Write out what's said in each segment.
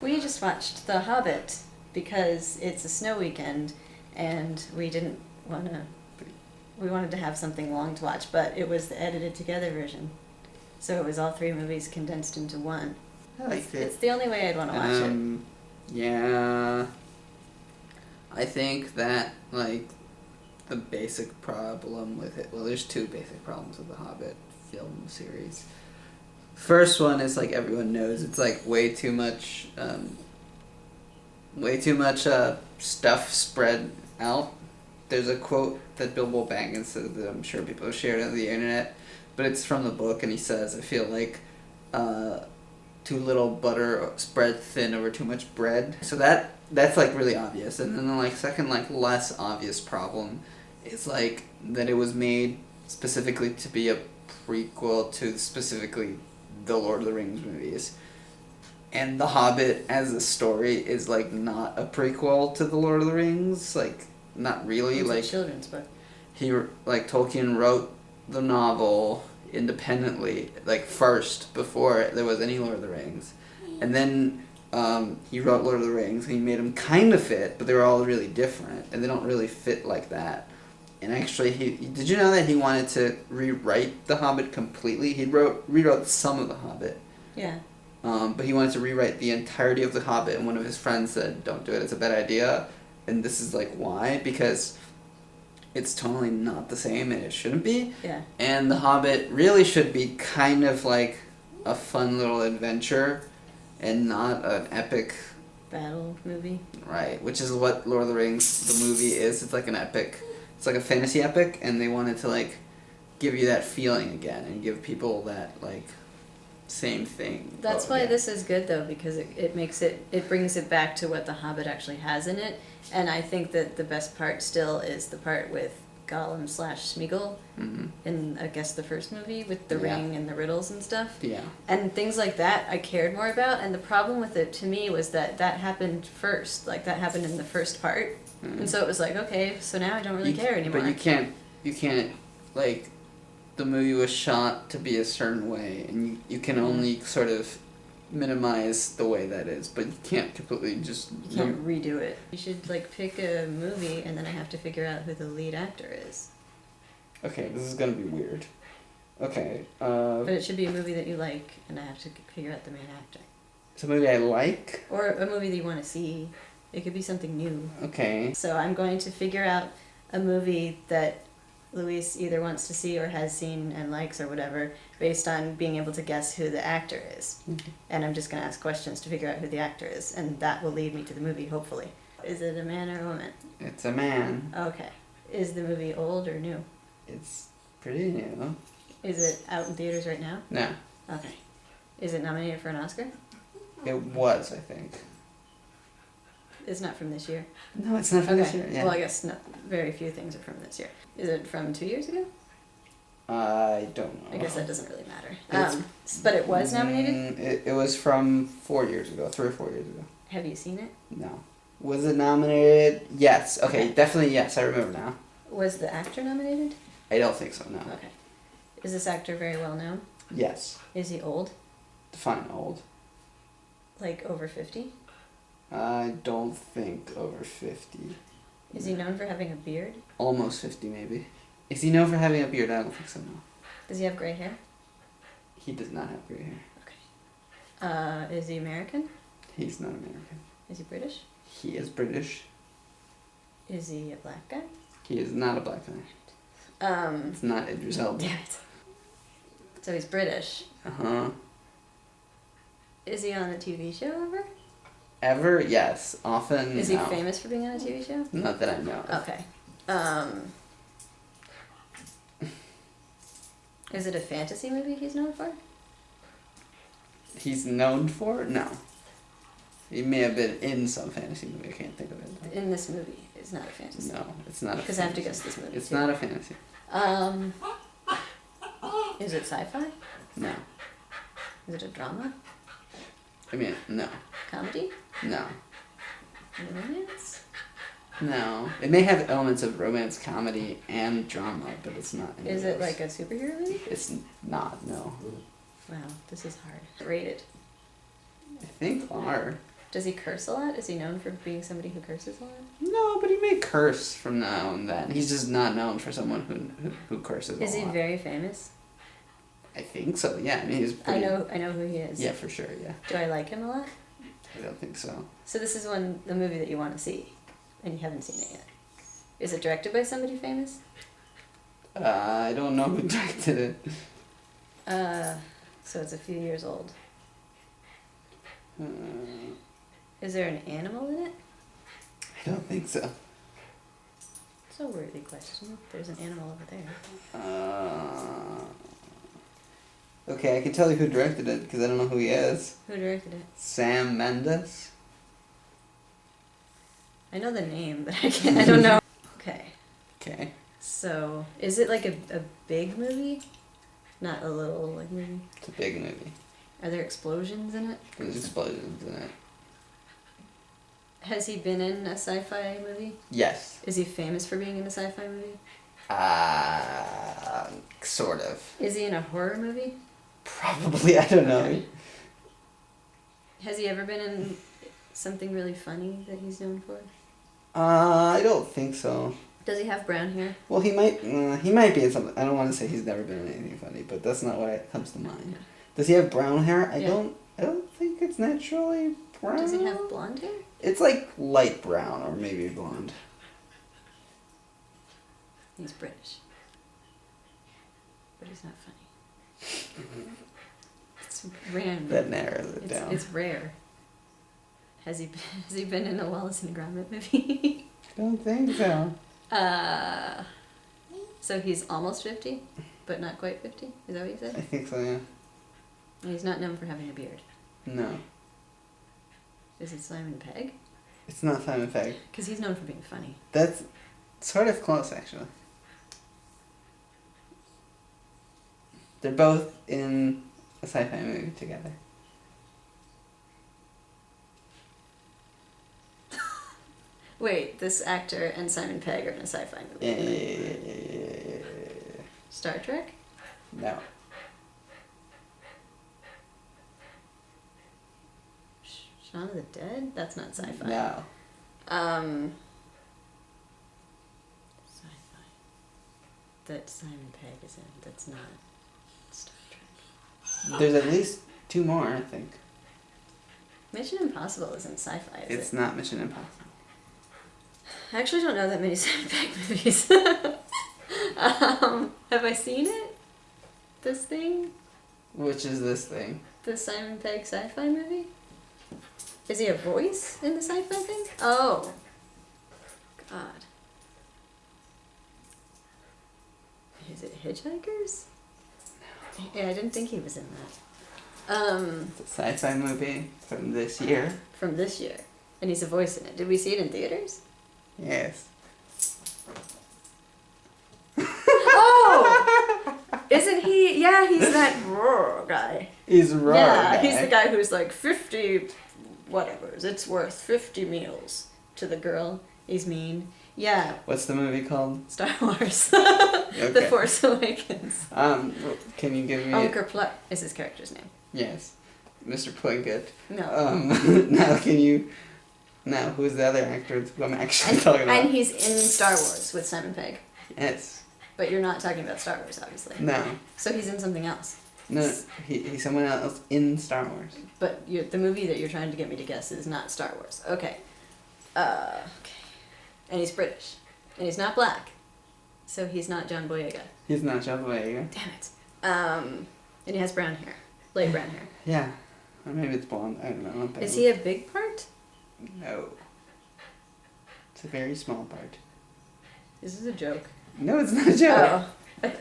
We just watched The Hobbit because it's a snow weekend and we didn't want to, we wanted to have something long to watch, but it was the edited together version. So it was all three movies condensed into one. I liked it. It's the only way I'd want to watch it. Yeah. I think that, like, the basic problem with it, well, there's two basic problems with the Hobbit film series. First one is, like, everyone knows, it's, like, way too much stuff spread out. There's a quote that Bilbo Baggins says that I'm sure people have shared on the internet, but it's from the book, and he says, I feel like too little butter spread thin over too much bread. So that's like really obvious. And then the like second like less obvious problem is like that it was made specifically to be a prequel to specifically the Lord of the Rings movies. And The Hobbit as a story is like not a prequel to the Lord of the Rings, like not really. It's like a children's book. Tolkien wrote the novel independently, like first before there was any Lord of the Rings, and then he wrote Lord of the Rings and he made them kind of fit, but they were all really different and they don't really fit like that. And actually, did you know that he wanted to rewrite The Hobbit completely? He rewrote some of The Hobbit. Yeah. But he wanted to rewrite the entirety of The Hobbit, and one of his friends said, "Don't do it. It's a bad idea." And this is like why, because it's totally not the same, and it shouldn't be. Yeah. And The Hobbit really should be kind of like a fun little adventure, and not an epic Battle movie. Right, which is what Lord of the Rings, the movie, is. It's like an epic. It's like a fantasy epic, and they wanted to like give you that feeling again and give people that like same thing. That's why this is good though, because it makes it brings it back to what The Hobbit actually has in it. And I think that the best part still is the part with Gollum / Smeagol in, I guess, the first movie with the ring and the riddles and stuff. Yeah. And things like that I cared more about. And the problem with it to me was that happened first. Like, that happened in the first part. And so it was like, okay, so now I don't really care anymore. But you can't, like, the movie was shot to be a certain way, and you can only sort of minimize the way that is, but you can't completely just... You can't redo it. You should, like, pick a movie, and then I have to figure out who the lead actor is. Okay, this is gonna be weird. Okay, But it should be a movie that you like, and I have to figure out the main actor. it's a movie I like? Or a movie that you want to see. It could be something new. Okay. So I'm going to figure out a movie that Luis either wants to see or has seen and likes or whatever, based on being able to guess who the actor is. And I'm just going to ask questions to figure out who the actor is, and that will lead me to the movie, hopefully. Is it a man or a woman? It's a man. Okay. Is the movie old or new? It's pretty new. Is it out in theaters right now? No. Okay. Is it nominated for an Oscar? It was, I think. It's not from this year. No, it's not from this year. Yeah. Well, I guess not. Very few things are from this year. Is it from 2 years ago? I don't know. I guess that doesn't really matter. But it was nominated? It was from 4 years ago, 3 or 4 years ago. Have you seen it? No. Was it nominated? Yes. Okay, definitely yes. I remember now. Was the actor nominated? I don't think so, no. Okay. Is this actor very well known? Yes. Is he old? Define old. Like over 50? I don't think over 50. Is he known for having a beard? Almost 50, maybe. Is he known for having a beard? I don't think so, no. Does he have gray hair? He does not have gray hair. Okay. Is he American? He's not American. Is he British? He is British. Is he a black guy? He is not a black guy. It's not Idris Elba. Damn it. So he's British. Uh-huh. Is he on a TV show ever? Ever? Yes. Often, Is he famous for being on a TV show? Not that I know of. Okay. Is it a fantasy movie he's known for? He's known for? No. He may have been in some fantasy movie. I can't think of it. In this movie, it's not a fantasy. No, it's not a fantasy. Because I have to guess this movie. It's too. not a fantasy. Is it sci-fi? No. Is it a drama? I mean, no. Comedy? No. Romance? No. It may have elements of romance, comedy, and drama, but it's not. Is it like a superhero movie? It's not, no. Wow, this is hard. Rated. I think R. Does he curse a lot? Is he known for being somebody who curses a lot? No, but he may curse from now and then. He's just not known for someone who curses a lot. Is he very famous? I think so, yeah. I mean, he's pretty... I know who he is. Yeah, for sure, yeah. Do I like him a lot? I don't think so. So this is the movie that you want to see, and you haven't seen it yet. Is it directed by somebody famous? I don't know who directed it. So it's a few years old. Uh, Is there an animal in it? I don't think so. It's a worthy question. There's an animal over there. Okay, I can tell you who directed it because I don't know who he is. Who directed it? Sam Mendes. I know the name, but I don't know. Okay. Okay. So, is it like a big movie? Not a little like movie? It's a big movie. Are there explosions in it? There's explosions in it. Has he been in a sci-fi movie? Yes. Is he famous for being in a sci-fi movie? Sort of. Is he in a horror movie? Probably, I don't know. Okay. Has he ever been in something really funny that he's known for? I don't think so. Does he have brown hair? Well, he might be in something. I don't want to say he's never been in anything funny, but that's not what comes to mind. Yeah. Does he have brown hair? I Yeah. don't think it's naturally brown. Does he have blonde hair? It's like light brown or maybe blonde. He's British. But he's not funny. It's random. That narrows it down. It's rare. Has he been in a Wallace and Gromit movie? I don't think so. So he's almost 50, but not quite 50? Is that what you I said? think so, yeah. And he's not known for having a beard. No. Is it Simon Pegg? It's not Simon Pegg. Because he's known for being funny. That's sort of close, actually. They're both in a sci-fi movie together. Wait, this actor and Simon Pegg are in a sci-fi movie. Star Trek? No. Shaun of the Dead? That's not sci-fi. No. Sci-fi. That Simon Pegg is in. That's not Star Trek. There's at least 2 more, I think. Mission Impossible isn't sci-fi, is It's it? not Mission Impossible. I actually don't know that many Simon Pegg movies. Have I seen it? This thing? Which is this thing? The Simon Pegg sci-fi movie? Is he a voice in the sci-fi thing? Oh. God. Is it Hitchhikers? No. Yeah, I didn't think he was in that. It's a sci-fi movie from this year. From this year. And he's a voice in it. Did we see it in theaters? Yes. Oh! Isn't he? Yeah, he's that roar guy. He's raw. Yeah, he's the guy who's like 50 whatever's. It's worth 50 meals to the girl. He's mean. Yeah. What's the movie called? Star Wars. Okay. The Force Awakens. Can you give me... Unker Pluck is his character's name. Yes. Mr. Plinkett. No. Now can you... Now, who's the other actor who I'm actually talking about? And he's in Star Wars with Simon Pegg. Yes. But you're not talking about Star Wars, obviously. No. So he's in something else. No, he's someone else in Star Wars. But the movie that you're trying to get me to guess is not Star Wars. Okay. Okay. And he's British. And he's not black. So he's not John Boyega. He's not John Boyega. Damn it. And he has brown hair. Light brown hair. Yeah. Or maybe it's blonde. I don't know. I'm Is he a big part? No. It's a very small part. This is a joke. No, it's not a joke. Oh.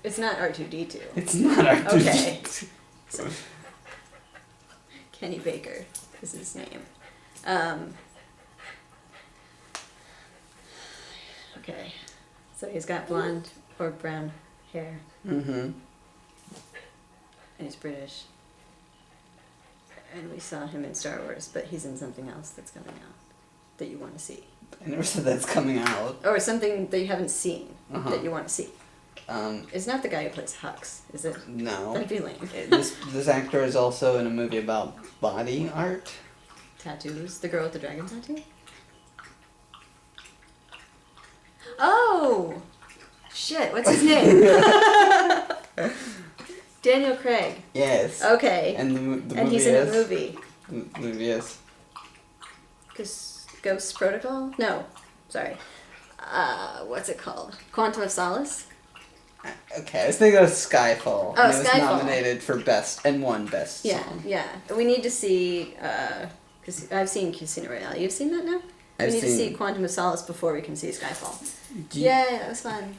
It's not R2-D2. It's not R2. Okay. So, Kenny Baker is his name. Okay. So he's got blonde or brown hair. Mm-hmm. And he's British. And we saw him in Star Wars, but he's in something else that's coming out that you want to see. I never said that's coming out. Or something that you haven't seen that you want to see. Um, It's not the guy who plays Hux, is it? no. That'd be lame. This actor is also in a movie about body art. tattoos. The girl with the dragon tattoo? Oh! Shit, what's his name? Daniel Craig. Yes. Okay. And the and movie he's in a is? movie. The movie is. Ghost Protocol? No. Sorry. What's it called? Quantum of Solace? Okay, I was thinking of Skyfall. Oh, and it was Skyfall. nominated for Best and won Best Yeah, Song. yeah. We need to see, because I've seen Casino Royale. You've seen that now? We need to see Quantum of Solace before we can see Skyfall. Yeah, that was fun.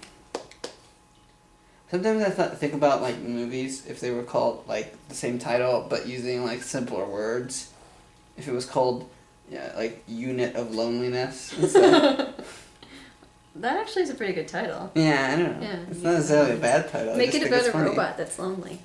Sometimes I think about like movies if they were called like the same title but using like simpler words. If it was called, like Unit of Loneliness. That actually is a pretty good title. Yeah, I don't know. Yeah, it's not necessarily a bad title. Make I just it think about it's a funny. robot that's lonely.